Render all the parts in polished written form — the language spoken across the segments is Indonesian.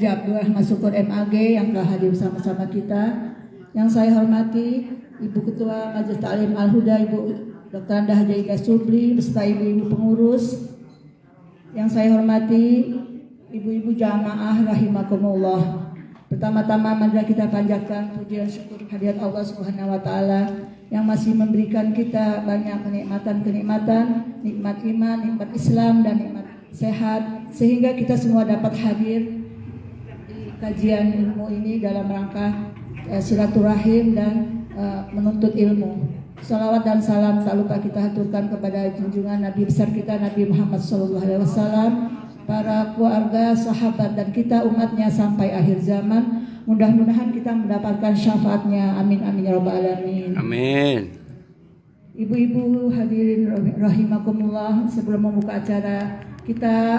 Haji Abdurrahman Syukur MAG yang telah hadir bersama-sama kita. Yang saya hormati Ibu Ketua Majelis Ta'lim Al-Huda, Ibu Dr. Andah Haji Ika Subli beserta ibu-ibu pengurus. Yang saya hormati ibu-ibu jamaah rahimakumullah. Pertama-tama marilah kita panjatkan puji dan syukur kehadirat Allah Subhanahu wa taala yang masih memberikan kita banyak kenikmatan, nikmat iman, nikmat Islam dan nikmat sehat sehingga kita semua dapat hadir di kajian ilmu ini dalam rangka silaturahim dan menuntut ilmu. Salawat dan salam tak lupa kita haturkan kepada junjungan Nabi besar kita Nabi Muhammad SAW, para keluarga, sahabat dan kita umatnya sampai akhir zaman. Mudah-mudahan kita mendapatkan syafaatnya. Amin amin ya rabbal alamin. Amin. Ibu-ibu hadirin rahimakumullah, sebelum membuka acara kita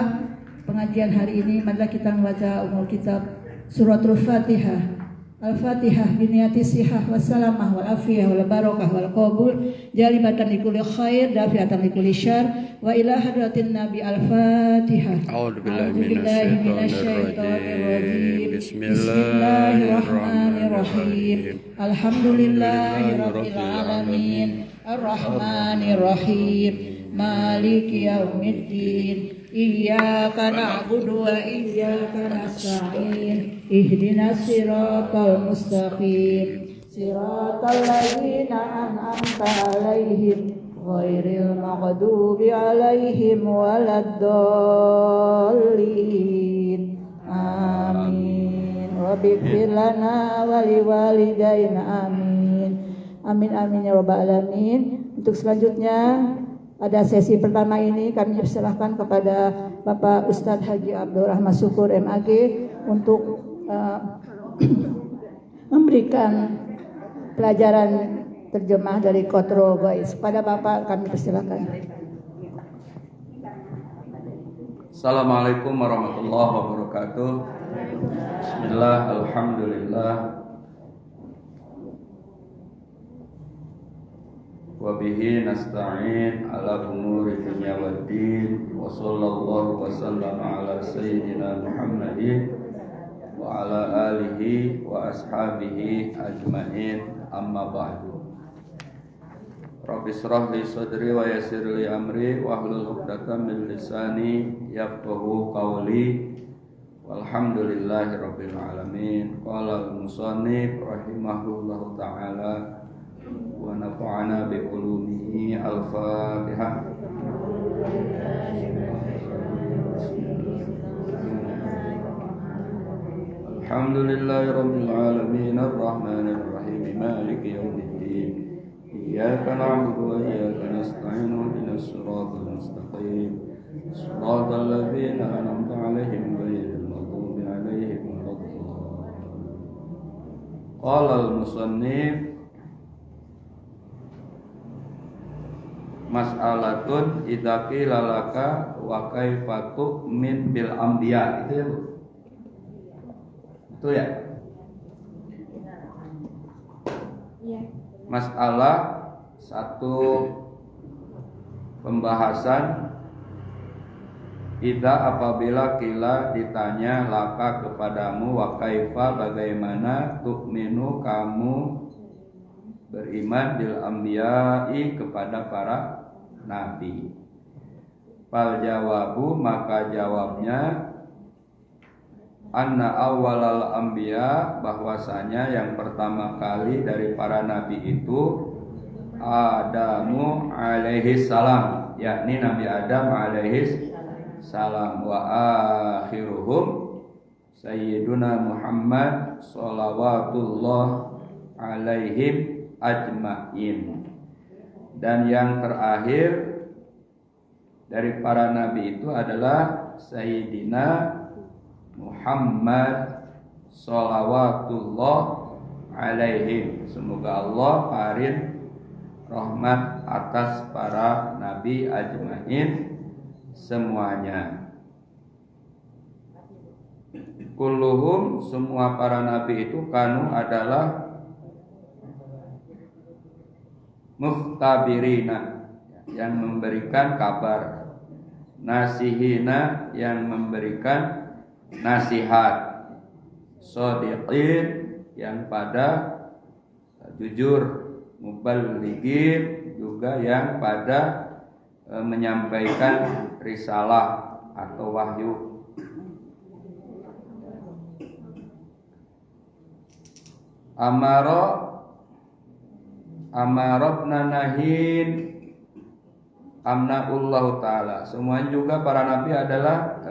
pengajian hari ini, marilah kita membaca umul kitab suratul Fatihah. Al-Fatihah biniyati sihah wassalamah wal afiyah wal barakah wal qabul jalibatan likulli khair dafiatan likulli syar wa ila hadratin nabi al-Fatihah. A'udzubillahi minasyaitonir rajim. Bismillahirrahmanirrahim. Alhamdulillahirabbil alamin arrahmanir rahim maliki yaumiddin iyyaka na'budu wa iyyaka nasta'in ihdinas siratal mustaqim siratal ladzina an'amta 'alaihim ghairil maghdubi 'alaihim waladdallin amin rabbighfir lana wa liwalidayna amin amin amin ya rabbal alamin. Untuk selanjutnya pada sesi pertama ini kami persilahkan kepada Bapak Ustadz Haji Abdurrahman Syukur MAG untuk memberikan pelajaran terjemah dari Qadrul Ghaib. Kepada Bapak kami persilahkan. Assalamualaikum warahmatullahi wabarakatuh. Bismillah, alhamdulillah. Wa bihi nasta'in ala umuri dunya waddin wa sallallahu wa sallama ala sayyidina Muhammadin wa ala alihi wa ashabihi ajma'in amma ba'du. Rabbi shrah li sadri wa yassir li amri wa hlul 'uqdatam min lisani yafqahu qawli walhamdulillahi rabbil alamin. Qala al-musannif rahimahullahu ta'ala wa nafa'ana bi ulumihi. Al-Fatihah. Alhamdulillahi rabbil alamin arrahmanir rahim maliki yaumiddin iyyaka na'budu wa iyyaka nasta'in ihdinas siratal mustaqim siratal ladzina an'amta 'alaihim ghairil maghdubi 'alaihim waladdallin. Qala al-musannif mas'alatun idza qila laka wa kaifa tu'min bil anbiya. Itu ya Bu? Itu ya? Iya. Masalah satu pembahasan idza apabila qila ditanya laka kepadamu wa kaifa bagaimana tu'minu kamu beriman bil anbiya'i kepada para nabi. Fal jawabu maka jawabnya anna awwalal anbiya bahwasanya yang pertama kali dari para nabi itu Adamu alaihi salam, yakni Nabi Adam alaihi salam, wa akhiruhum sayyiduna Muhammad shalawatullah alaihim ajma'in. Dan yang terakhir dari para nabi itu adalah Sayyidina Muhammad shalawatullah alaihim. Semoga Allah paring rahmat atas para nabi ajma'in semuanya. Kulluhum semua para nabi itu kanu adalah mukhtabirina yang memberikan kabar, nasihina yang memberikan nasihat, shodiqin, yang pada jujur, muballighin, juga yang pada menyampaikan risalah atau wahyu. Amarobna nahin amnaullahu ta'ala. Semuanya juga para nabi adalah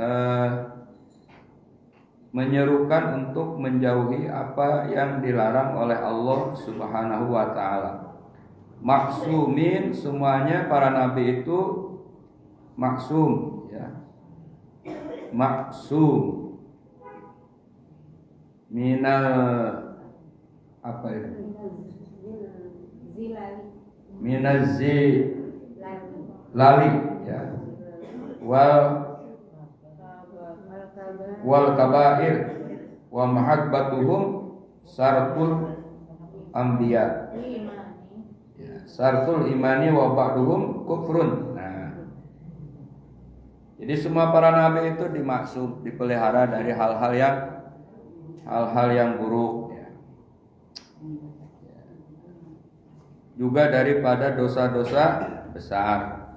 menyerukan untuk menjauhi apa yang dilarang oleh Allah Subhanahu wa ta'ala. Maksumin, semuanya para nabi itu maksum, ya. Maksum minal apa itu? Minazi lali, ya. Wal kabair wa mahabbatuhum sartul anbiya. Sartul imani wa ba'duhum kufrun. Nah, jadi semua para nabi itu dimaksud, dipelihara dari hal-hal yang buruk, ya. Juga daripada dosa-dosa besar.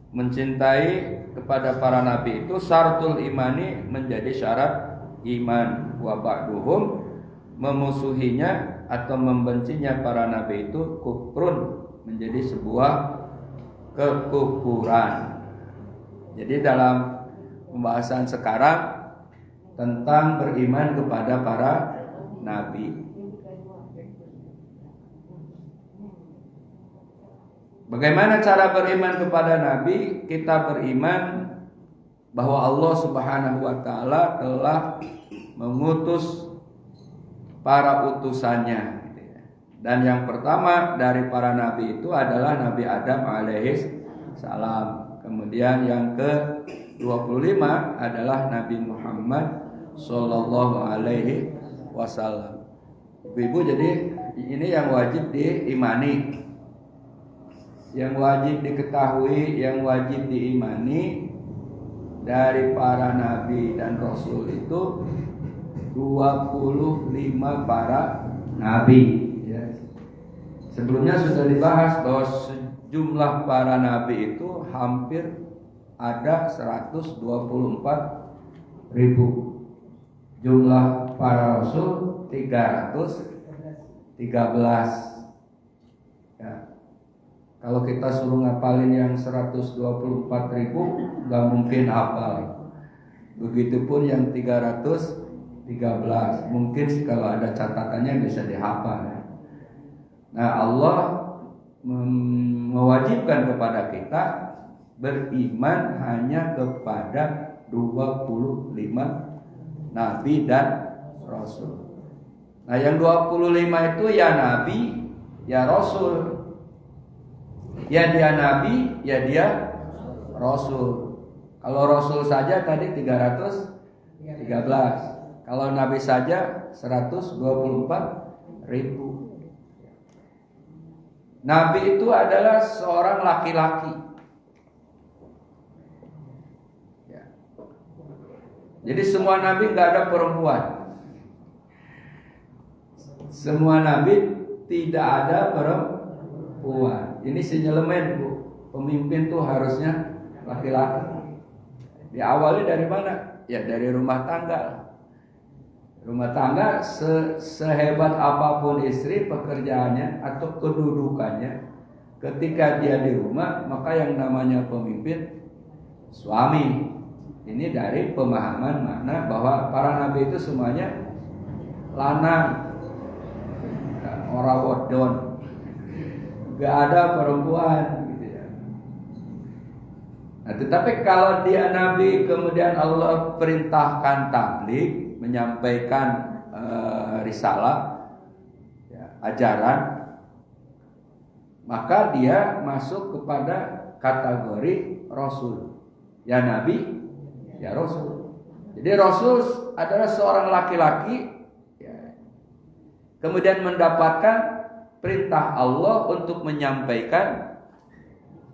Mencintai kepada para nabi itu syartul imani, menjadi syarat iman. Wa ba'duhum, memusuhinya atau membencinya para nabi itu kufrun, menjadi sebuah kekufuran. Jadi dalam pembahasan sekarang tentang beriman kepada para nabi. Bagaimana cara beriman kepada nabi? Kita beriman bahwa Allah Subhanahu wa ta'ala telah mengutus para utusannya. Dan yang pertama dari para nabi itu adalah Nabi Adam alaihis salam. Kemudian yang ke-25 adalah Nabi Muhammad sallallahu alaihi wasallam. Ibu, jadi ini yang wajib diimani, yang wajib diketahui, yang wajib diimani dari para nabi dan rasul itu 25 para nabi, ya. Sebelumnya sudah dibahas bahwa jumlah para nabi itu hampir ada 124.000. Jumlah para rasul 313. Ya. Kalau kita suruh ngapalin yang 124.000, gak mungkin hafal. Begitupun yang 313, mungkin kalau ada catatannya bisa dihafal. Nah, Allah mewajibkan kepada kita beriman hanya kepada 25 nabi dan rasul. Nah, yang 25 itu ya nabi, ya rasul. Ya dia nabi, ya dia rasul. Kalau rasul saja tadi 313. Kalau nabi saja 124.000. Nabi itu adalah seorang laki-laki. Ya. Jadi semua nabi nggak ada perempuan. Semua nabi tidak ada perempuan. Ini sinyalemen, Bu. Pemimpin tuh harusnya laki-laki. Diawali dari mana? Ya dari rumah tangga. Rumah tangga sehebat apapun istri pekerjaannya atau kedudukannya, ketika dia di rumah, maka yang namanya pemimpin suami. Ini dari pemahaman makna bahwa para nabi itu semuanya lanang, orang wadon. Gak ada perempuan gitu ya. Nah, tetapi kalau dia nabi kemudian Allah perintahkan tabligh, menyampaikan risalah, ya, ajaran, maka dia masuk kepada kategori rasul. Ya nabi, ya rasul. Jadi rasul adalah seorang laki-laki, ya, kemudian mendapatkan perintah Allah untuk menyampaikan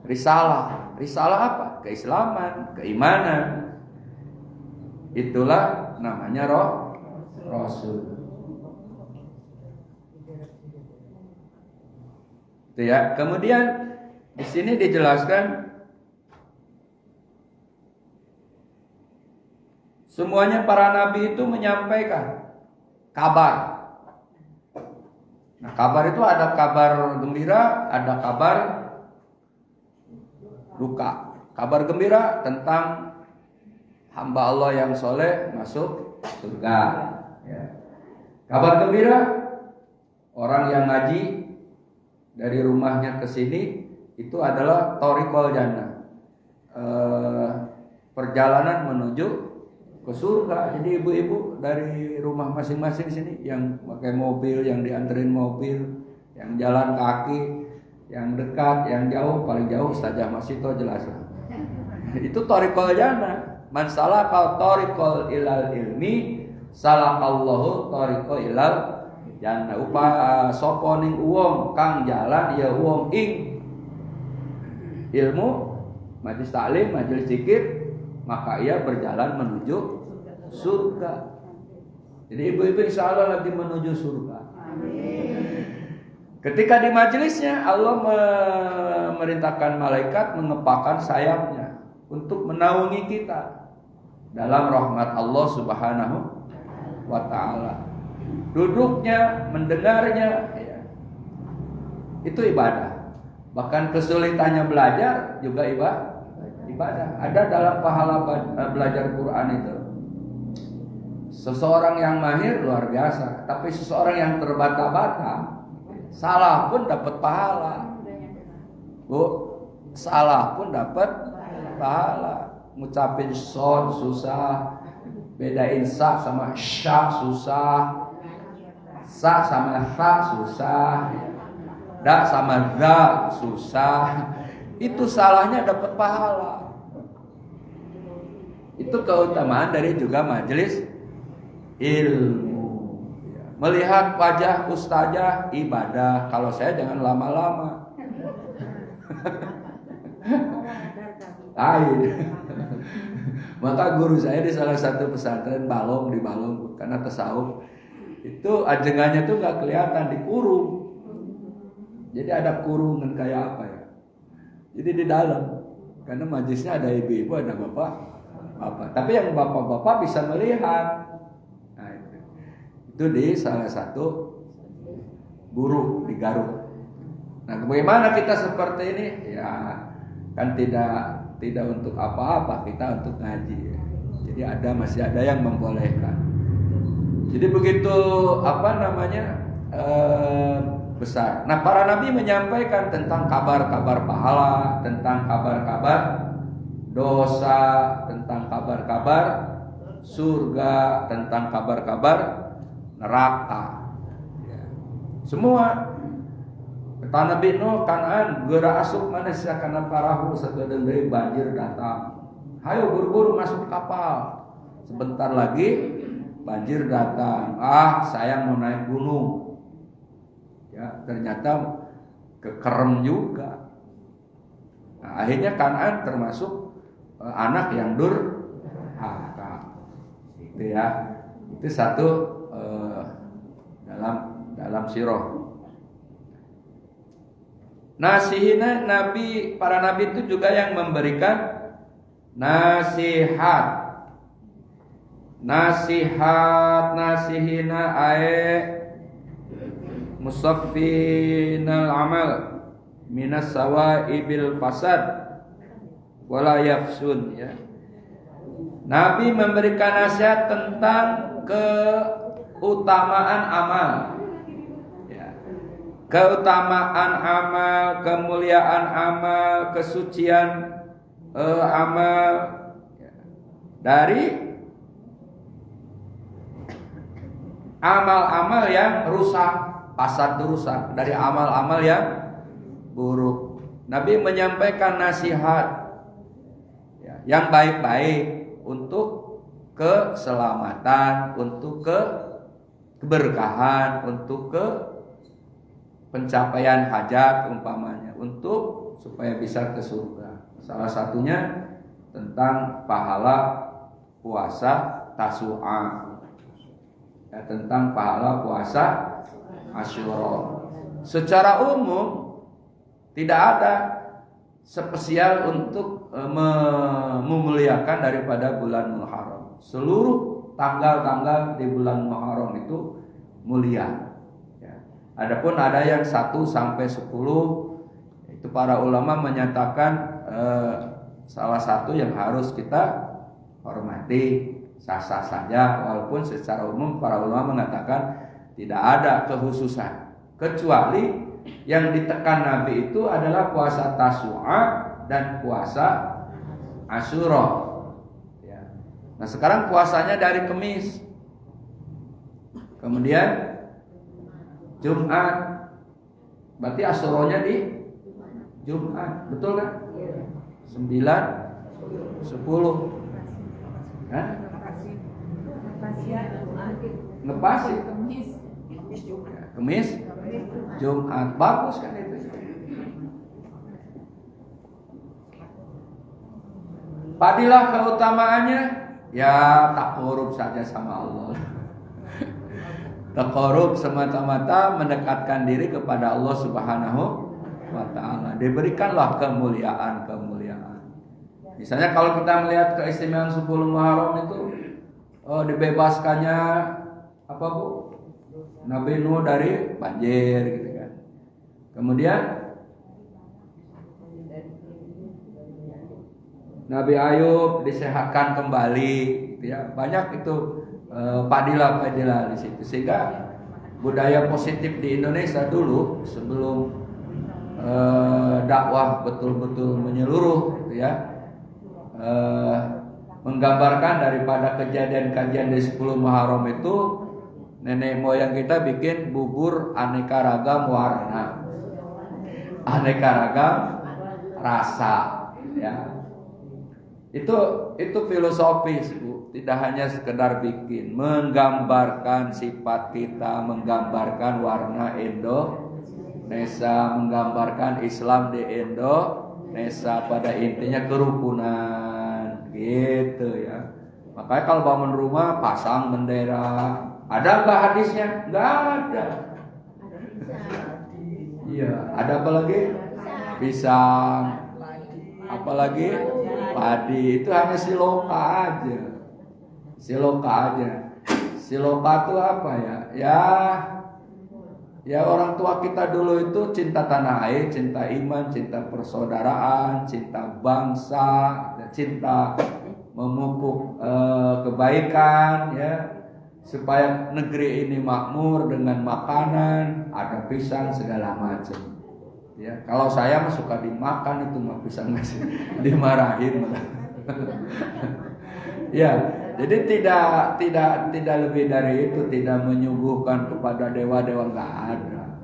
risalah. Risalah apa? Keislaman, keimanan. Itulah namanya Rasul. Itu ya. Kemudian di sini dijelaskan semuanya para nabi itu menyampaikan kabar. Nah, kabar itu ada kabar gembira, ada kabar duka. Kabar gembira tentang hamba Allah yang soleh masuk surga. Ya. Kabar gembira, orang yang ngaji dari rumahnya ke sini itu adalah thoriqul jannah, perjalanan menuju ke surga. Jadi ibu-ibu dari rumah masing-masing sini, yang pakai mobil, yang dianterin mobil, yang jalan kaki, yang dekat, yang jauh, paling jauh saja masih to jelas lah. Itu thoriqul jannah. Man salaka thoriqul ilal ilmi, salakallahu thoriqul ilal jannah. Sapa ning wong kang jalan ya wong ing ilmu, majelis taklim, majelis zikir, maka ia berjalan menuju surga. Jadi ibu-ibu insya Allah lagi menuju surga. Ketika di majelisnya, Allah memerintahkan malaikat mengepakkan sayapnya untuk menaungi kita dalam rahmat Allah Subhanahu wa ta'ala. Duduknya, mendengarnya, ya, itu ibadah. Bahkan kesulitannya belajar juga ibadah. Ada dalam pahala belajar Quran itu. Seseorang yang mahir luar biasa, tapi seseorang yang terbata-bata, salah pun dapat pahala. Bu, salah pun dapat pahala. Ngucapin son susah, bedain sa sama sya susah, sa sama fa susah, da sama za susah. Itu salahnya dapat pahala. Itu keutamaan dari juga majelis ilmu. Melihat wajah ustazah ibadah. Kalau saya jangan lama-lama. Maka guru saya di salah satu pesantren di Balong karena tasawuf itu ajengannya tuh nggak kelihatan, dikurung. Jadi ada kurungan kayak apa ya? Jadi di dalam, karena majlisnya ada ibu-ibu, ada bapak. Tapi yang bapak-bapak bisa melihat. Nah, itu di salah satu guru di Garut. Nah, bagaimana kita seperti ini? Ya, kan tidak untuk apa-apa, kita untuk ngaji. Jadi masih ada yang membolehkan. Jadi begitu besar. Nah, para nabi menyampaikan tentang kabar-kabar pahala, tentang kabar-kabar dosa, tentang kabar-kabar surga, tentang kabar-kabar neraka. Semua. Kata Nabi Nuh, Kanaan geura asup manusia kana parahu sakedeung deui banjir datang. Hayo buru-buru masuk kapal. Sebentar lagi banjir datang. Saya mau naik gunung. Ya, ternyata kekerem juga. Nah, akhirnya Kanaan termasuk anak yang durhaka. Itu ya. Itu satu dalam sirah. Nasihina para nabi itu juga yang memberikan nasihat. Nasihina musaffinal amal minas sawaibil fasad wala yafsun, ya. Nabi memberikan nasihat tentang keutamaan amal. Keutamaan amal, kemuliaan amal, kesucian amal, dari amal-amal yang rusak, fasad rusak, dari amal-amal yang buruk. Nabi menyampaikan nasihat yang baik-baik untuk keselamatan, untuk keberkahan, untuk pencapaian hajat umpamanya, untuk supaya bisa ke surga. Salah satunya tentang pahala puasa Tasu'a. ya, tentang pahala puasa Asyura. Secara umum tidak ada spesial untuk memuliakan daripada bulan Muharram. Seluruh tanggal-tanggal di bulan Muharram itu mulia. Ya. Adapun ada yang 1 sampai 10, itu para ulama menyatakan salah satu yang harus kita hormati, sah-sah saja, walaupun secara umum para ulama mengatakan tidak ada kekhususan, kecuali yang ditekan Nabi itu adalah puasa Tasu'a dan puasa Asyura. Ya. Nah sekarang puasanya dari Kamis, kemudian Jumat, berarti Asyuranya di Jumat, betul kan? 9, 10, kan? Ngepasin. Kamis, Jumat, bagus kan itu. Fadilah keutamaannya, ya takarub saja sama Allah. Takarub semata-mata mendekatkan diri kepada Allah Subhanahu wa ta'ala. Diberikanlah kemuliaan. Misalnya kalau kita melihat keistimewaan 10 Muharram itu dibebaskannya apa Bu? Nabi Nuh dari banjir gitu kan. Kemudian Nabi Ayub disehatkan kembali gitu ya. Banyak itu padilah di situ. Sehingga budaya positif di Indonesia dulu sebelum dakwah betul-betul menyeluruh gitu ya. Menggambarkan daripada kejadian-kejadian di 10 Muharram itu, nenek moyang kita bikin bubur aneka ragam warna, aneka ragam rasa, ya. Itu filosofis, Bu. Tidak hanya sekedar bikin, menggambarkan sifat kita, menggambarkan warna Indonesia, menggambarkan Islam di Indonesia, pada intinya kerukunan, gitu ya. Makanya kalau bangun rumah pasang bendera. Ada nggak hadisnya? Nggak ada. Iya, ada apa lagi? Pisang. Apalagi padi. Itu hanya siloka aja. Siloka itu apa ya? Ya orang tua kita dulu itu cinta tanah air, cinta iman, cinta persaudaraan, cinta bangsa, cinta memupuk kebaikan, ya. Supaya negeri ini makmur dengan makanan, ada pisang segala macam. Ya, kalau saya mah suka dimakan itu mah pisang masih dimarahin. Ya, jadi tidak lebih dari itu, tidak menyuguhkan kepada dewa-dewa, nggak ada.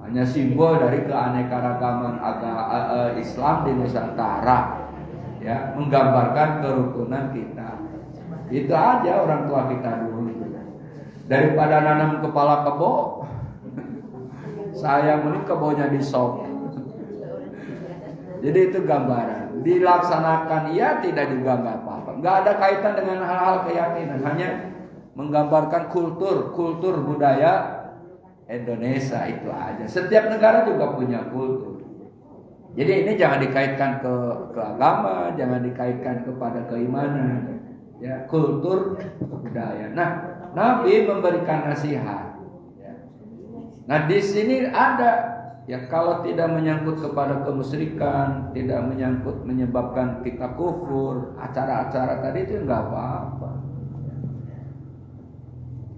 Hanya simbol dari keanekaragaman agama Islam di Nusantara, ya, menggambarkan kerukunan kita. Itu aja orang tua kita dulu. Daripada nanam kepala kebo, saya mending kebonya di sop. Jadi itu gambaran. Dilaksanakan iya, tidak juga nggak apa-apa. Nggak ada kaitan dengan hal-hal keyakinan. Hanya menggambarkan kultur budaya Indonesia, itu aja. Setiap negara juga punya kultur. Jadi ini jangan dikaitkan ke agama, jangan dikaitkan kepada keimanan. Ya, kultur budaya. Nah, Nabi memberikan nasihat. Nah, di sini ada, ya, kalau tidak menyangkut kepada kemusyrikan, tidak menyebabkan kita kufur, acara-acara tadi itu nggak apa-apa.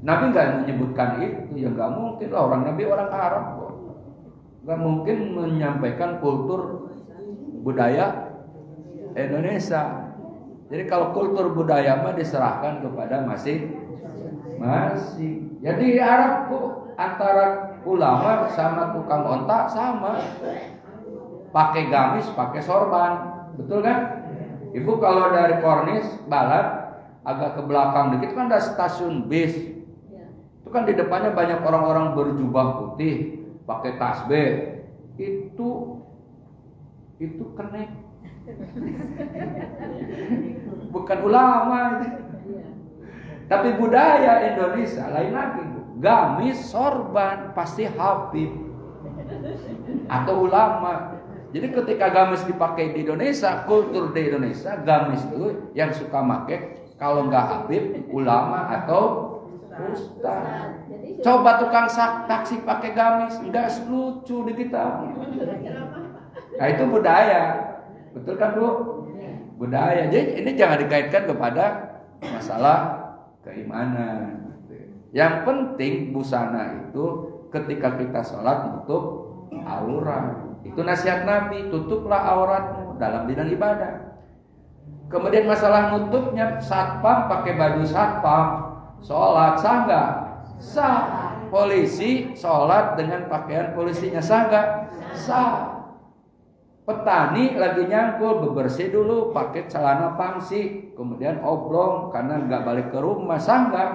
Nabi nggak menyebutkan itu, ya nggak mungkin lah, orang Nabi orang Arab kok, nggak mungkin menyampaikan kultur budaya Indonesia. Jadi kalau kultur budaya mah diserahkan kepada masing-masing. Jadi Arab kok antara ulama sama tukang ontak sama, pakai gamis, pakai sorban, betul kan? Ibu kalau dari Kornis Balat agak ke belakang dikit kan ada stasiun bis. Itu kan di depannya banyak orang-orang berjubah putih, pakai tasbih. Itu kenek. Bukan ulama itu. Tapi budaya Indonesia lain lagi. Gamis, sorban, pasti Habib atau ulama. Jadi ketika gamis dipakai di Indonesia, kultur di Indonesia, gamis itu yang suka make kalau nggak Habib, ulama atau ustaz. Coba tukang taksi pakai gamis, nggak lucu di kita. Nah itu budaya, betul kan Bu? Budaya. Jadi ini jangan dikaitkan kepada masalah keimanan. Yang penting busana itu ketika kita sholat nutup aurat. Itu nasihat Nabi, tutuplah auratmu dalam bidang ibadah. Kemudian masalah nutupnya, satpam pakai baju satpam, sholat sah nggak? Sah. Polisi sholat dengan pakaian polisinya sah nggak? Sah. Petani lagi nyangkul, bebersih dulu pakai celana pangsi, kemudian oblong karena nggak balik ke rumah, sah nggak?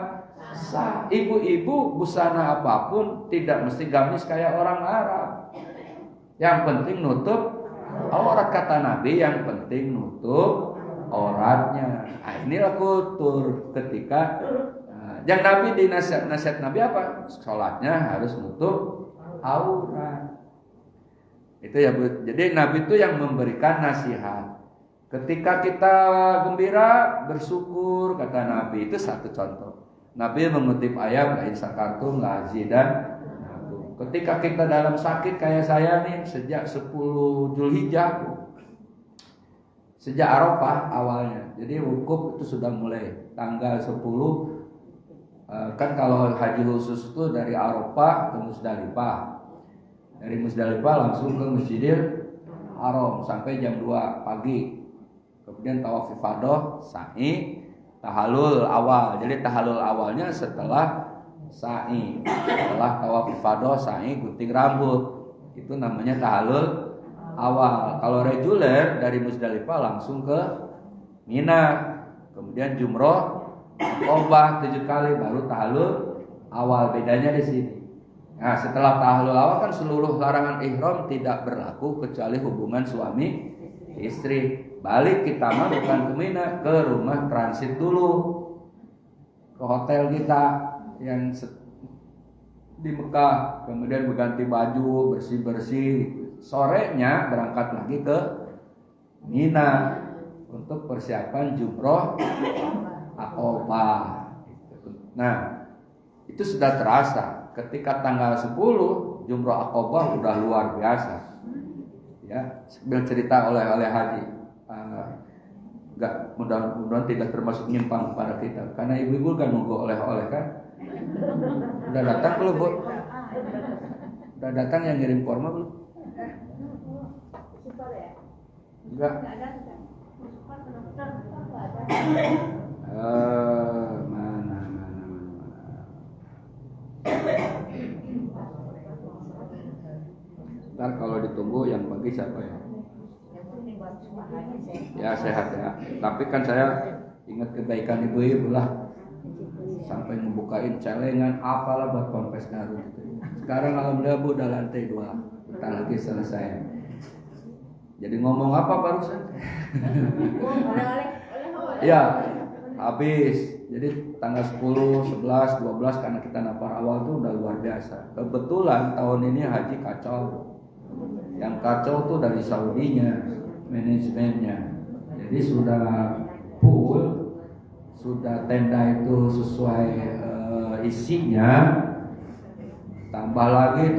Sah. Ibu-ibu busana apapun tidak mesti gamis kayak orang Arab. Yang penting nutup aurat, kata Nabi, yang penting nutup auratnya. Nah, inilah kultur ketika yang Nabi di nasihat Nabi apa? Sholatnya harus nutup aurat. Itu ya Bu. Jadi Nabi itu yang memberikan nasihat. Ketika kita gembira, bersyukur, kata Nabi. Itu satu contoh. Nabi mengutip ayat la in sakartum la azidan. Ketika kita dalam sakit kayak saya nih, sejak 10 Zulhijjah, sejak Arafah awalnya. Jadi wukuf itu sudah mulai tanggal 10. Kan kalau haji khusus itu dari Arafah ke Musdalifah. Dari Musdalifah langsung ke Masjidil Haram sampai jam 2 pagi. Kemudian tawaf ifadah, sa'i, tahallul awal. Jadi tahallul awalnya setelah sa'i, setelah tawaf ifadah, sa'i, gunting rambut, itu namanya tahallul awal. Kalau reguler dari Musdalifah langsung ke Mina, kemudian jumroh, Aqobah 7 kali, baru tahallul awal. Bedanya di sini. Nah, setelah tahallul awal kan seluruh larangan ihram tidak berlaku kecuali hubungan suami istri. Balik kita mah bukan ke Mina, ke rumah transit dulu, ke hotel kita yang di Mekah, kemudian berganti baju, bersih-bersih, sorenya berangkat lagi ke Mina untuk persiapan jumroh Aqobah. Nah, itu sudah terasa ketika tanggal 10 jumroh Aqobah udah luar biasa. Ya, sambil cerita oleh haji. Enggak, mudah-mudahan tidak termasuk nyimpang pada kita, karena ibu-ibu kan nunggu oleh-oleh kan. Udah datang belum Bu? Udah datang yang ngirim forma belum? Enggak. Mana. Ntar kalau ditunggu yang pagi siapa ya? Ya sehat ya. Tapi kan saya ingat kebaikan ibu-ibu lah. Sampai ngebukain celengan apalah buat konfes Garut gitu. Sekarang alhamdulillah Bu udah lantai 2. Bentar lagi selesai. Jadi ngomong apa barusan? Ya, habis. Jadi tanggal 10, 11, 12 karena kita nafar awal tuh udah luar biasa. Kebetulan tahun ini haji kacau. Yang kacau tuh dari Saudinya, manajemennya. Jadi sudah full. Sudah tenda itu sesuai isinya, tambah lagi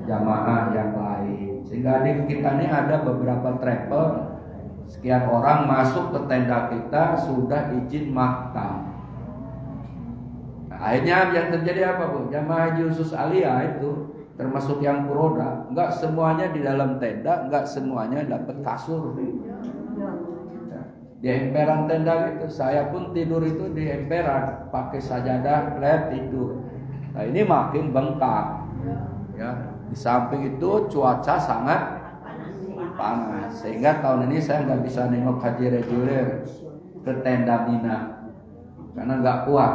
jamaah yang lain, sehingga di kita ini ada beberapa travel, sekian orang masuk ke tenda kita sudah izin maktam. Nah, akhirnya yang terjadi apa Bu? Jamaah haji khusus Aliyah itu termasuk yang furoda, enggak semuanya di dalam tenda, enggak semuanya dapat kasur. Di emperan tenda gitu, saya pun tidur itu di emperan, pakai sajadah, led tidur. Nah ini makin bengkak, ya. Di samping itu cuaca sangat panas, sehingga tahun ini saya nggak bisa nengok haji reguler ke tenda Mina, karena nggak kuat.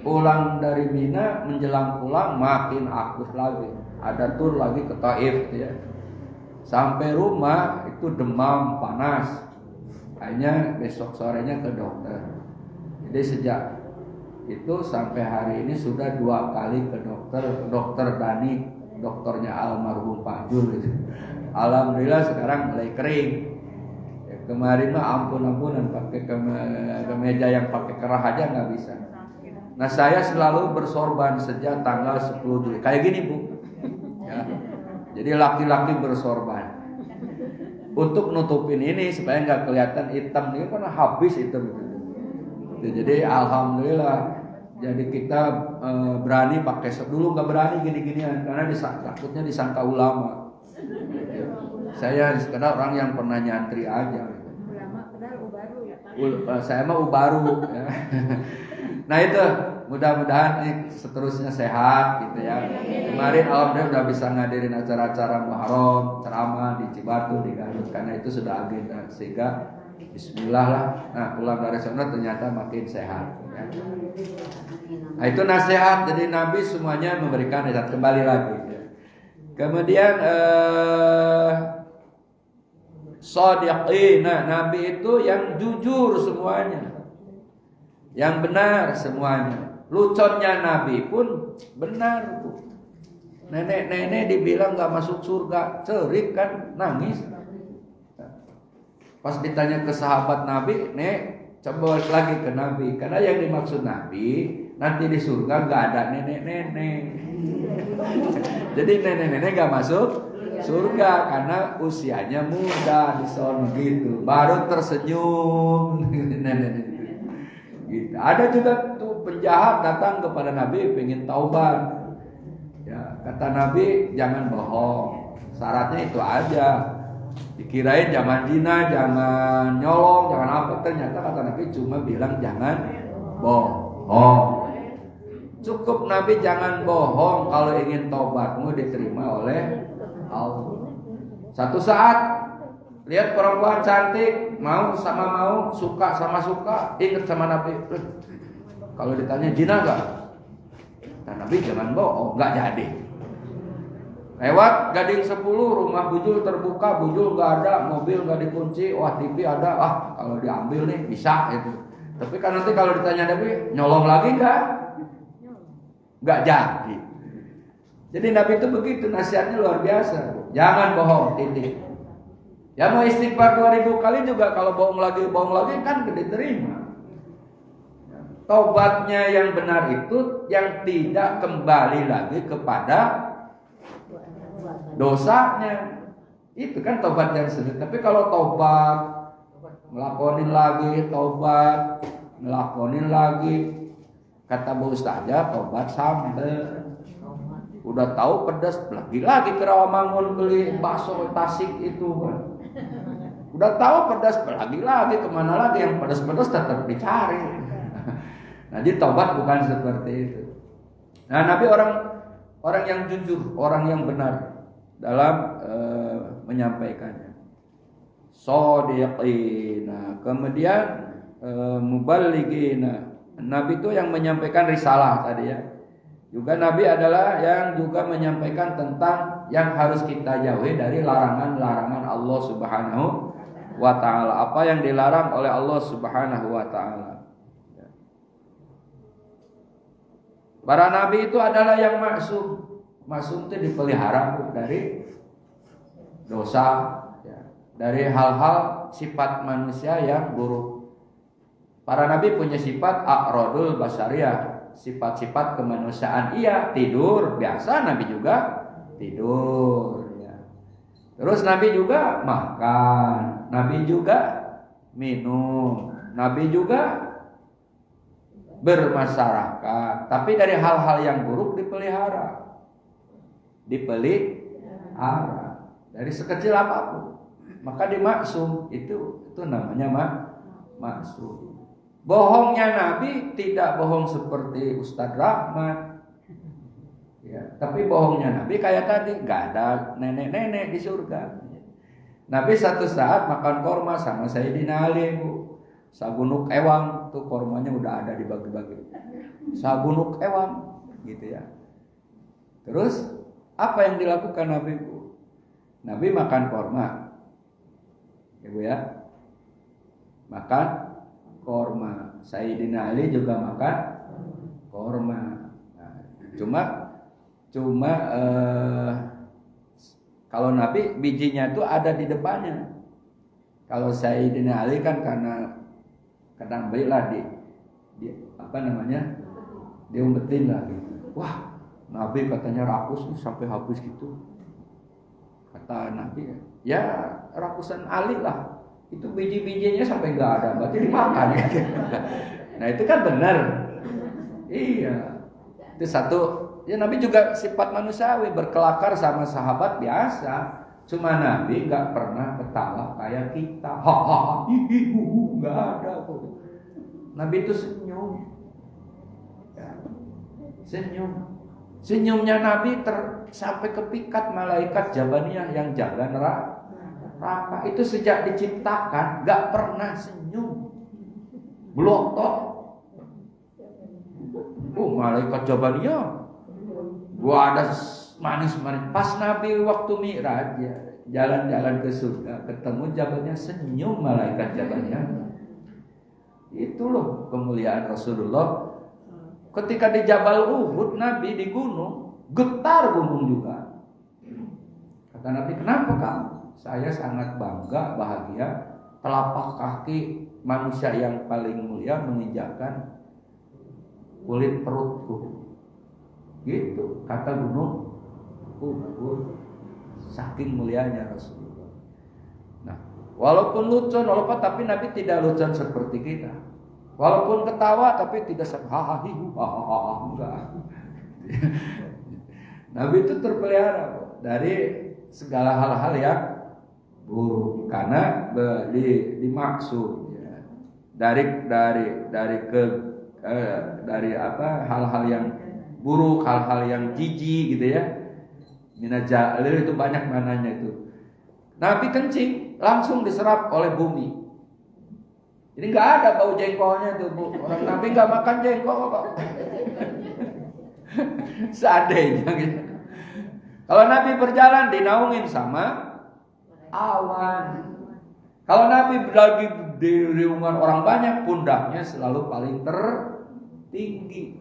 Pulang dari Mina, menjelang pulang makin aktif lagi, ada tur lagi ke Taif, ya. Sampai rumah itu demam, panas. Akhirnya besok sorenya ke dokter. Jadi sejak itu sampai hari ini sudah 2 kali ke dokter Dani, dokternya almarhum Pak Jul gitu. Alhamdulillah sekarang mulai kering. Ya, kemarin mah ampun-ampunan pakai kemeja yang pakai kerah aja nggak bisa. Nah saya selalu bersorban sejak tanggal 10 Juli. Kayak gini Bu. Ya. Jadi laki-laki bersorban. Untuk nutupin ini supaya nggak kelihatan hitam. Ini kan habis hitam gitu. Jadi alhamdulillah. Jadi kita berani pakai dulu nggak berani gini-ginian karena takutnya disangka ulama. Saya sekedar orang yang pernah nyantri aja. Saya mah ubaru. Ya. Nah itu mudah-mudahan seterusnya sehat gitu ya. Kemarin alhamdulillah udah bisa ngadirin acara-acara Muharram, ceramah di Cibatu, di Garut karena itu sudah agenda sehingga bismillah lah. Nah pulang dari sana ternyata makin sehat. Ya. Nah itu nasihat jadi Nabi semuanya memberikan nasihat kembali lagi. Ya. Kemudian shadiqin, nah Nabi itu yang jujur semuanya, yang benar semuanya. Luconnya Nabi pun benar. Nenek-nenek dibilang gak masuk surga, cerik kan, nangis. Pas ditanya ke sahabat Nabi, nek coba lagi ke Nabi, karena yang dimaksud Nabi nanti di surga gak ada nenek-nenek. Jadi nenek-nenek gak masuk surga karena usianya muda di sono gitu, baru tersenyum nenek-nenek. Gitu. Ada juga tuh penjahat datang kepada Nabi pengen taubat. Ya, kata Nabi jangan bohong, syaratnya itu aja. Dikirain jangan zina, jangan nyolong, jangan apa. Ternyata kata Nabi cuma bilang jangan bohong. Cukup Nabi jangan bohong kalau ingin taubatmu diterima oleh Allah. Satu saat lihat perempuan cantik, mau sama mau, suka sama suka, ingat sama Nabi. Kalau ditanya zina enggak? Nah, Nabi jangan bohong, enggak jadi. Lewat Gading 10, rumah bujul terbuka, bujul nggak ada, mobil nggak dikunci, wah TV ada, kalau diambil nih bisa itu. Tapi kan nanti kalau ditanya Nabi, nyolong lagi nggak jadi. Jadi Nabi itu begitu, nasihatnya luar biasa. Jangan bohong, titik. Ya mau istighfar 2000 kali juga kalau bohong lagi kan diterima. Taubatnya yang benar itu yang tidak kembali lagi kepada dosanya, itu kan tobat yang sendiri. Tapi kalau tobat ngelakonin lagi, tobat ngelakonin lagi, kata Bu Ustazah tobat sambel. Udah tahu pedas lagi ke Rawamangun beli bakso Tasik itu. Udah tahu pedas lagi kemana lagi yang pedas-pedas tetap dicari. Nah, jadi tobat bukan seperti itu. Nah, Nabi orang yang jujur, orang yang benar dalam menyampaikannya. Shadiqina, kemudian muballighina. Nabi itu yang menyampaikan risalah tadi ya. Juga Nabi adalah yang juga menyampaikan tentang yang harus kita jauhi dari larangan-larangan Allah Subhanahu wa taala. Apa yang dilarang oleh Allah Subhanahu wa taala. Para nabi itu adalah yang maksum. Maksum itu dipelihara dari dosa, ya, dari hal-hal sifat manusia yang buruk. Para nabi punya sifat a'radul basariyah, sifat-sifat kemanusiaan. Iya, tidur biasa, nabi juga tidur. Ya. Terus nabi juga makan, nabi juga minum, nabi juga bermasyarakat. Tapi dari hal-hal yang buruk dipelihara. Dari sekecil apapun, maka dimaksum. Itu namanya maksum. Bohongnya Nabi tidak bohong seperti Ustadz Rahmat ya, tapi bohongnya Nabi kayak tadi, gak ada nenek-nenek di surga. Nabi satu saat makan korma sama Sayyidina Ali, Bu. Sagunuk ewang tuh kormanya udah ada dibagi-bagi. Sagunuk ewang gitu ya. Terus apa yang dilakukan Nabi, Bu? Nabi makan korma, Ibu ya, makan korma. Sayyidina Ali juga makan kurma. Nah, cuma kalau Nabi bijinya itu ada di depannya. Kalau Sayyidina Ali kan karena kadang belilah di apa namanya, diumpetin lah gitu. Wah, Nabi katanya rakus nih sampai habis gitu. Kata Nabi, ya rakusan Ali lah. Itu biji-bijinya sampai nggak ada, berarti dimakan ya. Nah itu kan benar. Iya. Itu satu. Ya Nabi juga sifat manusiawi, berkelakar sama sahabat biasa. Cuma Nabi nggak pernah ketawa kayak kita. Hahaha, nggak ada kok. Nabi itu senyum. Ya. Senyum. Senyumnya Nabi sampai kepikat malaikat Jabaniyah yang jaga neraka. Itu sejak diciptakan nggak pernah senyum. Blotok. Malaikat Jabaniyah. Gua ada manis-manis. Pas Nabi waktu Mi'raj ya, jalan-jalan ke surga, ketemu Jabaniyah, senyum malaikat Jabaniyah. Itu loh kemuliaan Rasulullah. Ketika di Jabal Uhud, Nabi di gunung, getar gunung juga. Kata Nabi, kenapa kamu? Saya sangat bangga, bahagia, telapak kaki manusia yang paling mulia menginjakkan kulit perutku. Gitu, kata gunung Uhud. Saking mulianya Rasulullah. Nah, walaupun lucon, tapi Nabi tidak lucon seperti kita. Walaupun ketawa tapi tidak hahaha enggak. Nabi itu terpelihara dari segala hal-hal yang buruk karena dimaksud ya. dari hal-hal yang buruk, hal-hal yang jijik gitu ya. Minajalil itu banyak mananya itu. Nabi kencing langsung diserap oleh bumi. Jadi nggak ada bau jengkolnya tuh Bu. Orang Nabi nggak makan jengkol kok. Seadanya gitu. Kalau Nabi berjalan dinaungin sama awan. Kalau Nabi lagi di riungan orang banyak, pundaknya selalu paling tertinggi.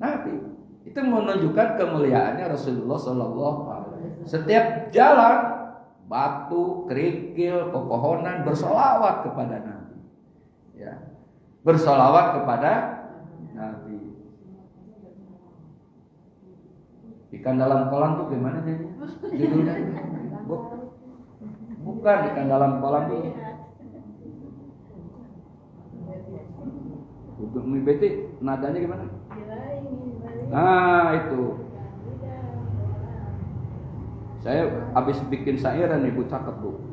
Nabi itu menunjukkan kemuliaannya Rasulullah SAW. Setiap jalan, batu, kerikil, pepohonan bersolawat kepada Nabi. Ya, bersolawat kepada Nabi. Ikan dalam kolam tuh gimana sih judulnya? Bukan ikan dalam kolam tuh. Untuk mibeti nadanya gimana? Nah itu. Saya habis bikin syairan nih Bu, cakep Bu.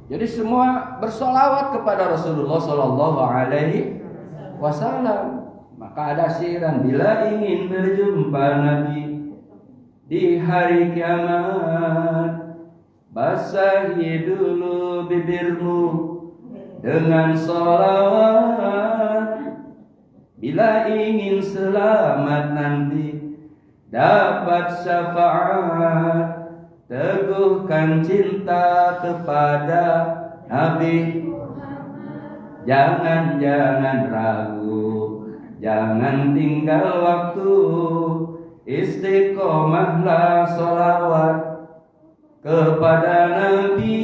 Jadi semua bersolawat kepada Rasulullah Sallallahu Alaihi Wasallam. Maka ada syiran, bila ingin berjumpa Nabi di hari kiamat, basahi dulu bibirmu dengan solawat. Bila ingin selamat nanti dapat syafaat, teguhkan cinta kepada Nabi. Jangan ragu, jangan tinggal waktu. Istiqomahlah sholawat kepada Nabi.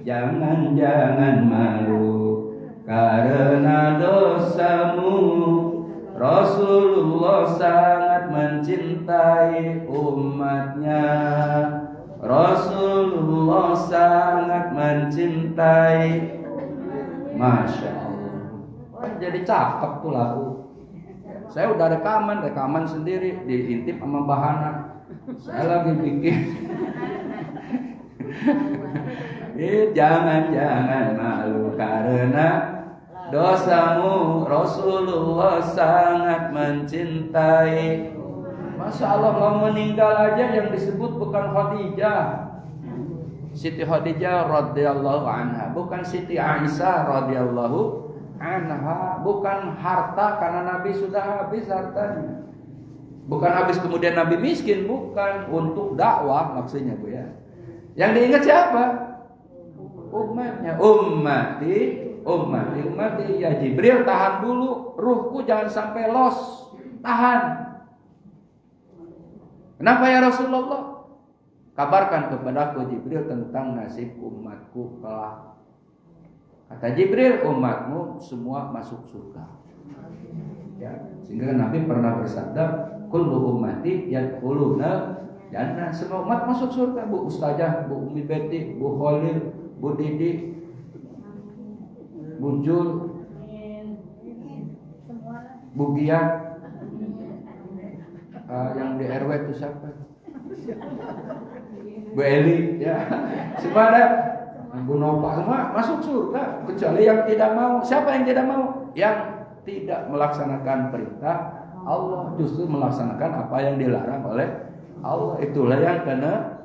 Jangan malu karena dosamu. Rasulullah sangat mencintai umatnya. Rasulullah sangat mencintai. Masya Allah. Jadi cakep tuh lagu. Saya udah rekaman sendiri, diintip sama Bahana. Saya lagi bikin. Jangan malu karena dosamu. Rasulullah sangat mencintai. Masya Allah, mau meninggal aja yang disebut bukan Khadijah, Siti Khadijah radhiyallahu anha, bukan Siti Aisyah radhiyallahu anha, bukan harta karena Nabi sudah habis hartanya, bukan habis kemudian Nabi miskin, bukan, untuk dakwah maksudnya Bu ya. Yang diingat siapa? Umatnya. Ummati ummati ya Jibril, tahan dulu, ruhku jangan sampai los, tahan. Kenapa ya Rasulullah? Kabarkan kepadaku Jibril tentang nasib umatku kelak. Kata Jibril, umatmu semua masuk surga. Ya, sehingga Nabi pernah bersabda, kullu ummati yadkhuluna jannah. Semua umat masuk surga. Bu Ustazah, Bu Umi Betty, Bu Khalil, Bu Didi, Bu Jul, Bu Gian, yang di RW itu siapa? Bu Eli, ya. Semua ada. Bu Nova, semua masuk surga kecuali yang tidak mau. Siapa yang tidak mau? Yang tidak melaksanakan perintah Allah, justru melaksanakan apa yang dilarang oleh Allah. Itulah yang kena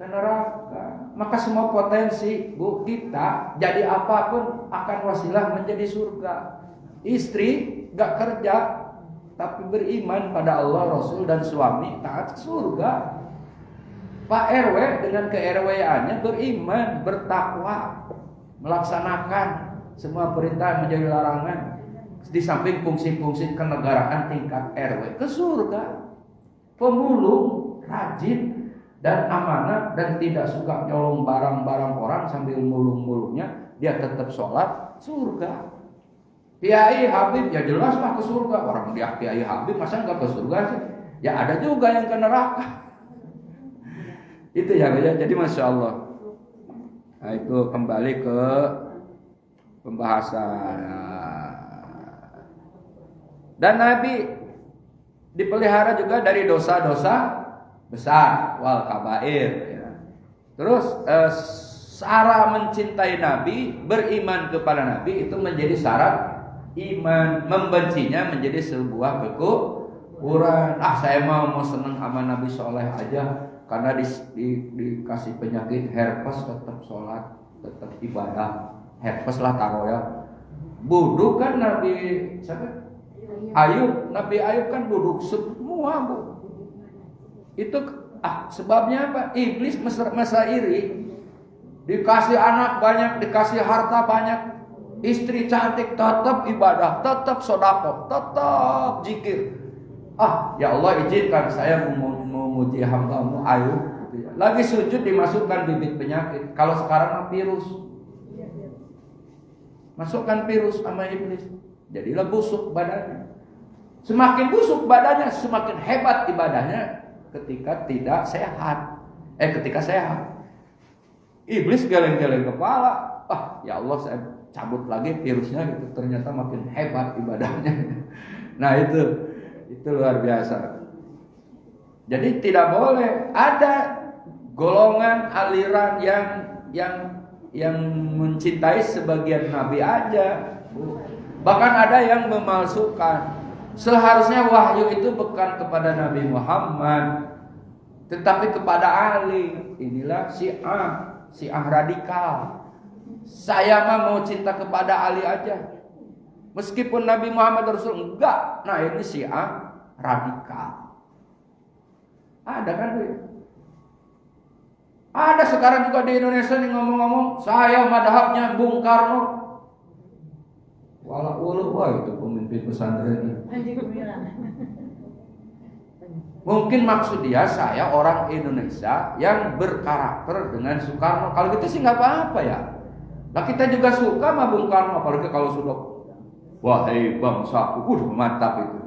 neraka. Maka semua potensi Bu kita jadi apapun akan wasilah menjadi surga. Istri gak kerja tapi beriman pada Allah, Rasul dan suami, taat, surga. Pak RW dengan ke-RW-annya beriman, bertakwa, melaksanakan semua perintah menjadi larangan. Di samping fungsi-fungsi kenegaraan tingkat RW ke surga. Pemulung, rajin dan amanah dan tidak suka nyolong barang-barang orang sambil mulung-mulungnya, dia tetap sholat, surga. Kiai Habib ya jelas lah ke surga. Orang dia Kiai Habib masa nggak ke surga sih? Ya ada juga yang ke neraka. Itu ya, jadi Masya Allah. Nah, itu kembali ke pembahasan. Dan Nabi dipelihara juga dari dosa-dosa besar, wal kabair. Ya. Terus cara mencintai Nabi, beriman kepada Nabi itu menjadi syarat iman. Membencinya menjadi sebuah kekufuran. Saya mau senang sama Nabi soleh aja. Karena dikasih penyakit herpes tetap sholat, tetap ibadah. Herpes lah taruh ya. Buduk kan Nabi siapa? Ayub, Nabi Ayub kan buduk semua Bu. Itu sebabnya apa? Iblis masa iri. Dikasih anak banyak, dikasih harta banyak, istri cantik, tetap ibadah, tetap sedekah, tetap zikir. Ya Allah izinkan saya memuji hamba-Mu Ayub. Lagi sujud dimasukkan bibit penyakit. Kalau sekarang virus. Masukkan virus sama iblis. Jadilah busuk badannya. Semakin busuk badannya, semakin hebat ibadahnya ketika tidak sehat. Ketika sehat. Iblis geleng-geleng kepala. Ya Allah saya cabut lagi virusnya gitu. Ternyata makin hebat ibadahnya. Nah itu luar biasa. Jadi tidak boleh ada golongan aliran yang mencintai sebagian nabi aja. Bahkan ada yang memalsukan. Seharusnya wahyu itu bukan kepada Nabi Muhammad, tetapi kepada Ali. Inilah Syiah radikal. Saya mau cinta kepada Ali aja. Meskipun Nabi Muhammad Rasul enggak. Nah ini Syiah radikal. Ada kan? Ada sekarang juga di Indonesia nih ngomong-ngomong, saya madhabnya Bung Karno. Wah itu pemimpin pesantren. Mungkin maksud dia saya orang Indonesia yang berkarakter dengan Soekarno. Kalau gitu sih nggak apa-apa ya. Nah kita juga suka sama Bung Karno, apalagi kalau sudah wahai bangsaku, mantap itu.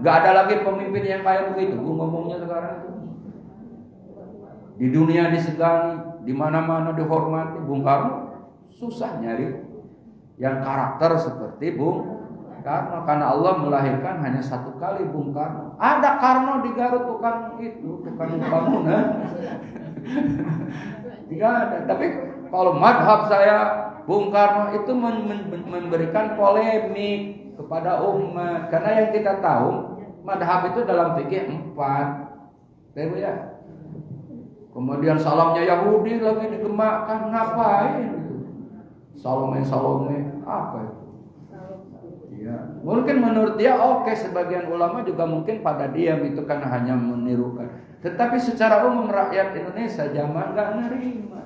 Nggak ada lagi pemimpin yang kayak begitu. Gue ngomongnya sekarang itu. Di dunia disegani, di mana-mana dihormati. Bung Karno susah nyari yang karakter seperti Bung Karno, karena Allah melahirkan hanya satu kali Bung Karno. Ada Karno di Garut, tukang bangunan. Tidak ada. Tapi kalau madhab saya Bung Karno itu memberikan polemik kepada umat, karena yang kita tahu madhab itu dalam fikih 4. Tahu ya? Kemudian salamnya Yahudi lagi digemakkan, ngapain? Salome apa itu? Ya, mungkin menurut dia oke, sebagian ulama juga mungkin pada diam itu karena hanya menirukan. Tetapi secara umum rakyat Indonesia zaman nggak nerima.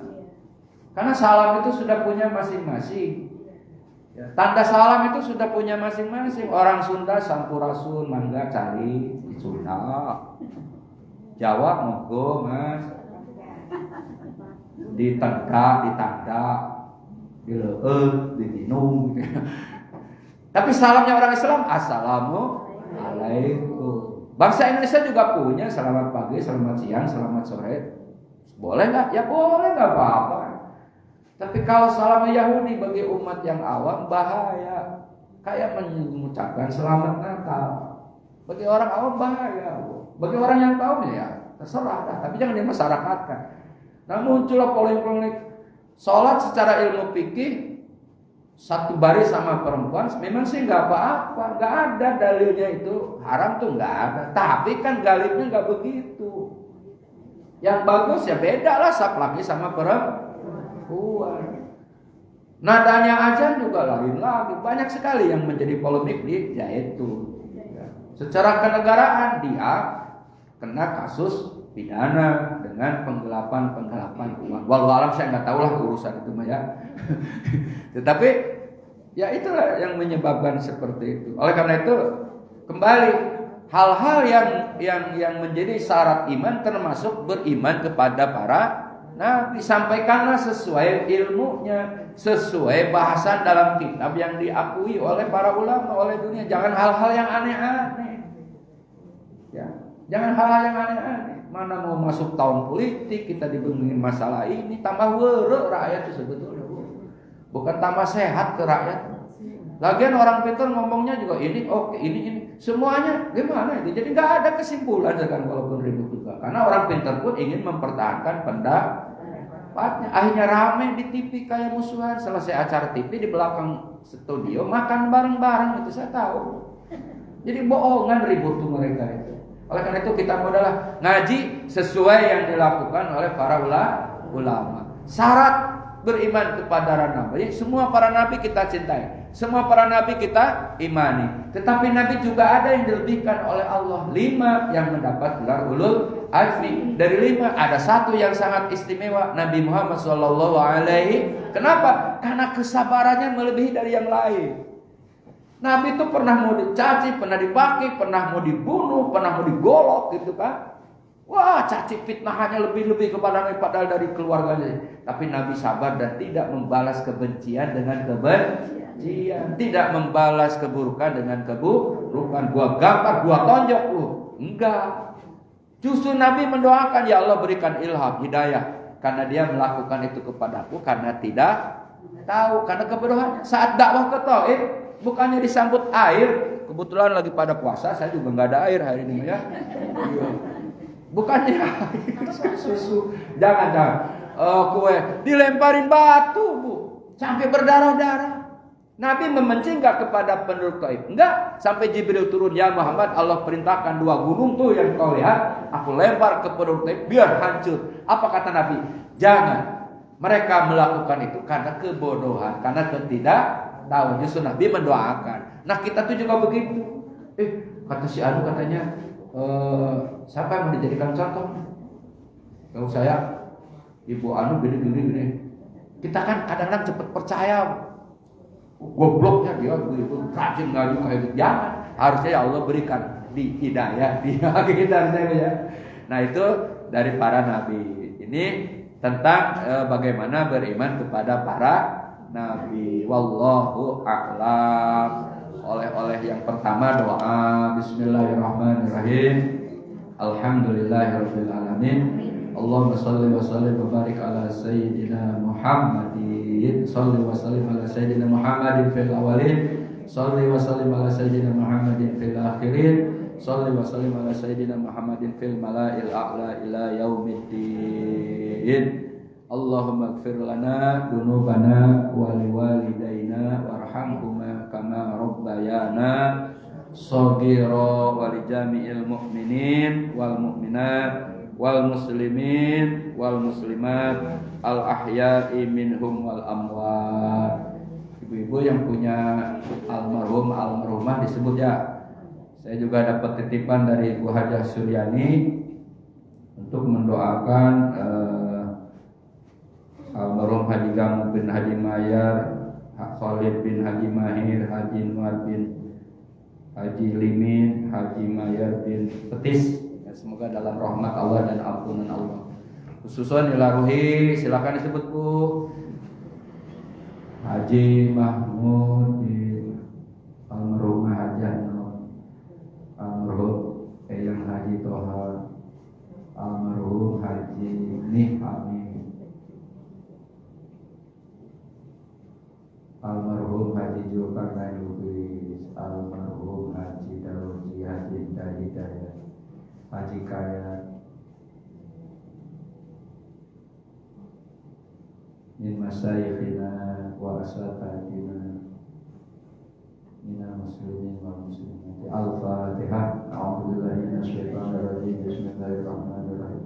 Karena salam itu sudah punya masing-masing. Ya, tanda salam itu sudah punya masing-masing. Orang Sunda sampurasun, mangga cari di Sunda. Jawa monggo mas, di tanda, di leut, di tinung. Tapi salamnya orang Islam, assalamualaikum. Bangsa Indonesia juga punya selamat pagi, selamat siang, selamat sore. Boleh nggak? Ya boleh, nggak apa-apa. Tapi kalau salam Yahudi bagi umat yang awam bahaya. Kayak mengucapkan selamat Natal. Bagi orang awam bahaya. Bagi orang yang tahu ya terserah dah. Tapi jangan dimasyarakatkan. Nah muncullah polemik-polemik. Sholat secara ilmu fikih satu baris sama perempuan memang sih nggak apa-apa. Nggak ada dalilnya itu haram tuh nggak ada. Tapi kan galibnya nggak begitu. Yang bagus ya beda lah sap laki sama perempuan. Nadanya azan juga lain lagi. Banyak sekali yang menjadi polemik yaitu secara kenegaraan dia kena kasus pidana dengan penggelapan uang. Walau alam saya nggak tahu lah urusan itu mah ya. Tetapi ya itulah yang menyebabkan seperti itu. Oleh karena itu kembali hal-hal yang menjadi syarat iman termasuk beriman kepada para nabi. Sampaikanlah sesuai ilmunya, sesuai bahasan dalam kitab yang diakui oleh para ulama, oleh dunia. Jangan hal-hal yang aneh-aneh. Ya, jangan hal-hal yang aneh-aneh. Mana mau masuk tahun politik kita dibengongin masalah ini, tambah were rakyat itu sebetulnya. Bukan tambah sehat ke rakyat. Lagian orang pintar ngomongnya juga ini oke, ini semuanya gimana itu? Jadi nggak ada kesimpulan sekarang walaupun ribut juga. Karena orang pintar pun ingin mempertahankan pendapatnya. Akhirnya rame di TV kayak musuhan. Selesai acara TV di belakang studio makan bareng-bareng itu saya tahu. Jadi bohongan ribut tuh mereka itu. Oleh karena itu kita modallah ngaji sesuai yang dilakukan oleh para ulama. Syarat beriman kepada nabi, semua para nabi kita cintai, semua para nabi kita imani. Tetapi nabi juga ada yang dilebihkan oleh Allah. 5 yang mendapat gelar ulul azmi. Dari 5 ada 1 yang sangat istimewa, Nabi Muhammad SAW. Kenapa? Karena kesabarannya melebihi dari yang lain. Nabi itu pernah mau dicaci, pernah dipaki, pernah mau dibunuh, pernah mau digolok gitu kan. Wah, caci fitnahannya lebih-lebih kepada Nabi padahal dari keluarganya. Tapi Nabi sabar dan tidak membalas kebencian dengan kebencian, tidak membalas keburukan dengan keburukan. Gua gampar, gua tonjok lu. Enggak. Justru Nabi mendoakan, ya Allah berikan ilham, hidayah, karena dia melakukan itu kepadaku karena tidak tahu, karena kebodohannya. Saat dakwah ke Taif, bukannya disambut air. Kebetulan lagi pada puasa, saya juga nggak ada air hari ini ya. Bukannya susu, jangan kue dilemparin batu bu, sampai berdarah-darah. Nabi membenci nggak kepada penduduk Taif? Enggak. Sampai Jibril turun, ya Muhammad, Allah perintahkan 2 gunung tuh yang kau lihat, aku lempar ke penduduk Taif biar hancur. Apa kata Nabi? Jangan. Mereka melakukan itu karena kebodohan, karena ketidaktahuan. Justru Nabi mendoakan. Nah kita tuh juga begitu. Kata si Anu katanya, siapa yang mau dijadikan contoh? Kalau saya, Ibu Anu gini. Kita kan kadang-kadang cepat percaya. Gobloknya dia begitu, rajin ngaji kayak gitu. Jangan. Harusnya ya Allah berikan di hidayah dia kita ya. Nah itu dari para nabi. Ini tentang bagaimana beriman kepada para nabi. Wallahu a'lam. Oleh yang pertama doa Bismillahirrahmanirrahim. Alhamdulillahirabbil alamin. Allahumma shalli wa sallim wa barik ala sayyidina Muhammadin. Shalli wa sallim ala sayyidina Muhammadin fil awalin. Shalli wa sallim ala sayyidina Muhammadin fil akhirin. Shalli wa sallim ala sayyidina Muhammadin fil mala'il a'la ila yaumiddin. Allahumma ighfir lana dunubana wa liwalidayna warhamhuma kama rabbayana shaghira wa li jami'il mu'minin wal mu'minat wal muslimin wal muslimat al ahya'i minhum wal amwat. Ibu-ibu yang punya almarhum almarhumah disebut ya. Saya juga dapat titipan dari Ibu Hajah Suryani untuk mendoakan almarhum Haji Gamu bin Haji Mayar Khalid bin Haji Mahir, Haji Nuar bin Haji Limin, Haji Mayer bin Petis. Ya, semoga dalam rahmat Allah dan ampunan Allah. Khususan ila ruhi, silakan disebut Bu. Haji Mahmud bin almarhum Haji almarhum Eyang Haji Toha, almarhum Haji Nih Amin, almarhum Haji Zulkarnain Lubis, almarhum Haji Daroji, Haji Hidayat, Haji Kayat, min masyayikhina wa asatidina minal muslimin wal muslimat. Al-Fatihah. A'udzubillahi minasyaitonir rajim. Bismillahirrahmanirrahim.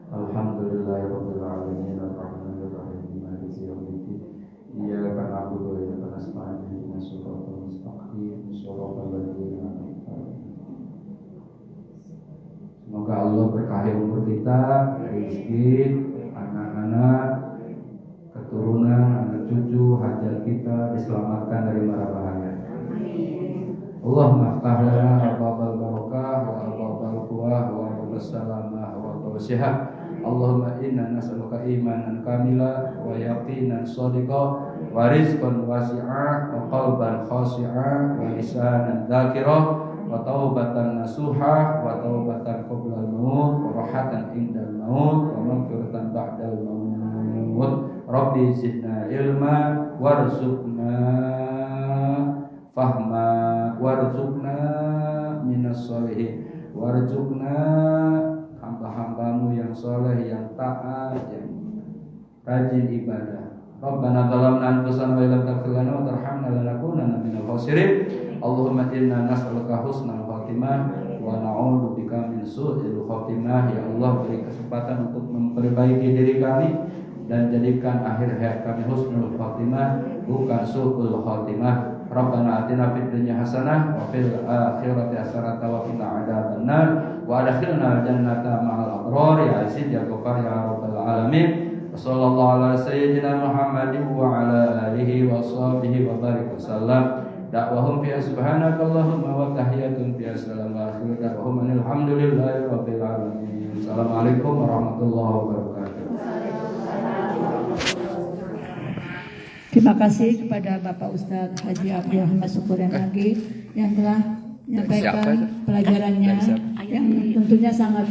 Alhamdulillahirabbil alamin arrahmanir rahim maliki yaumiddin. Iyyaka na'budu wa iyyaka nasta'in ihdinas siratal mustaqim siratal ladzina an'amta 'alaihim. Semoga Allah berkahi umur kita, rezeki, anak-anak, keturunan, anak cucu, hajat kita diselamatkan dari mara bahaya. Allahumma aftah lana abwabal barakah wa abwabal quwwah wa abwabas salamah wa abwabas syihah. Allahumma inna nas'aluka imanan kamila wa yaqinan shadiqa wa rizqan wasi'a wa qalban khashi'a wa lisanan dzakira wa taubatan nasuha wa taubatan qabla al-maut wa rahatan indal maut wa maghfiratan ba'dal maut. Rabbi zidna ilma warzuqna fahma warzuqna minas sholihin warzuqna hamba-hambamu yang soleh, yang taat, yang rajin ibadah. Rabbana zalamna anfusana wa illam taghfir lana wa tarhamna lanakunanna minal khasirin. Allahumma inna nas'aluka husnal khatimah wa na'udzubika min su'il khatimah. Ya Allah, beri kesempatan untuk memperbaiki diri kami dan jadikan akhir hayat kami husnul khatimah, bukan su'ul khatimah. Rabbana atina fid dunya hasanah wa fil akhirati hasanah wa qina adzabannar wa adkhilna jannata ma'al abrar ya aziz ya ghafar ya rabbal alamin. Sallallahu ala sayyidina Muhammadin wa ala alihi wa sahbihi wa barik wasallam. Da'wahum fi subhanakallahumma wa tahiyyatun fi assalamu alaikum wa alhamdulillahi rabbil alamin. Assalamualaikum warahmatullahi wabarakatuh. Terima kasih kepada Bapak Ustadz Haji Abdul Rahman Syukuran Agi yang telah menyampaikan pelajarannya yang tentunya sangat